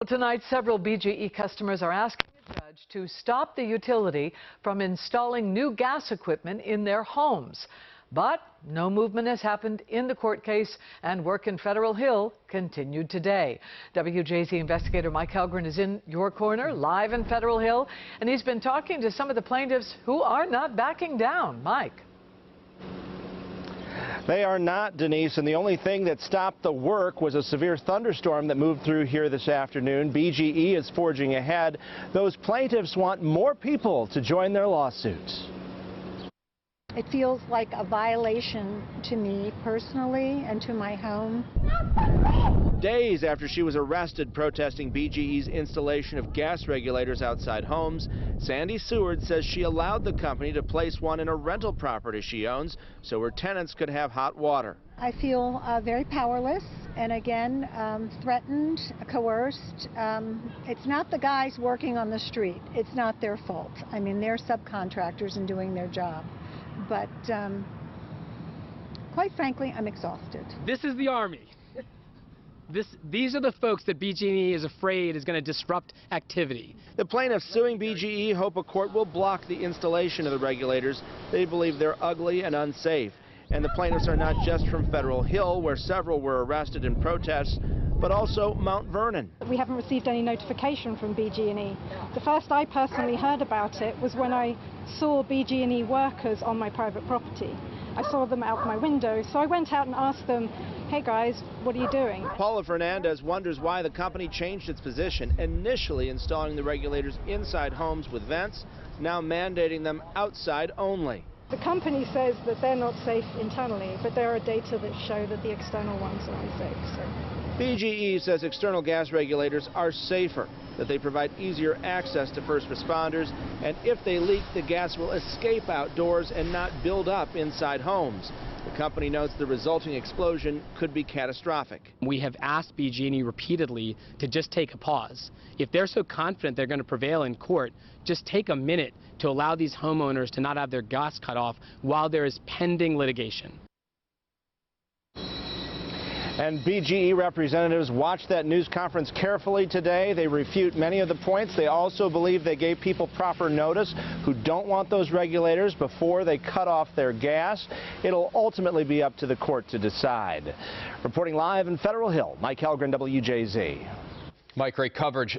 Tonight, several BGE customers are asking the judge to stop the utility from installing new gas equipment in their homes. But no movement has happened in the court case, and work in Federal Hill continued today. WJZ investigator Mike Halgren is in your corner, live in Federal Hill, and he's been talking to some of the plaintiffs who are not backing down. Mike. They are not, Denise, and the only thing that stopped the work was a severe thunderstorm that moved through here this afternoon. BGE is forging ahead. Those plaintiffs want more people to join their lawsuits. It feels like a violation to me personally and to my home. Days after she was arrested protesting BGE's installation of gas regulators outside homes, Sandy Seward says she allowed the company to place one in a rental property she owns so her tenants could have hot water. I feel very powerless and again threatened, coerced. It's not the guys working on the street. It's not their fault. I mean, they're subcontractors and doing their job. But quite frankly, I'm exhausted. This is the Army. These are the folks that BGE is afraid is going to disrupt activity. The plaintiffs suing BGE hope a court will block the installation of the regulators. They believe they're ugly and unsafe. And the plaintiffs are not just from Federal Hill, where several were arrested in protests, but also Mount Vernon. We haven't received any notification from BGE. The first I personally heard about it was when I saw BGE workers on my private property. I saw them out my window, so I went out and asked them, hey guys, what are you doing? Paula Fernandez wonders why the company changed its position, initially installing the regulators inside homes with vents, now mandating them outside only. The company says that they're not safe internally, but there are data that show that the external ones are unsafe. So. BGE says external gas regulators are safer, that they provide easier access to first responders, and if they leak, the gas will escape outdoors and not build up inside homes. The company notes the resulting explosion could be catastrophic. We have asked BGE repeatedly to just take a pause. If they're so confident they're going to prevail in court, just take a minute to allow these homeowners to not have their gas cut off while there is pending litigation. And BGE representatives watched that news conference carefully today. They refute many of the points. They also believe they gave people proper notice who don't want those regulators before they cut off their gas. It'll ultimately be up to the court to decide. Reporting live in Federal Hill, Mike Halgren, WJZ. Mike, great coverage.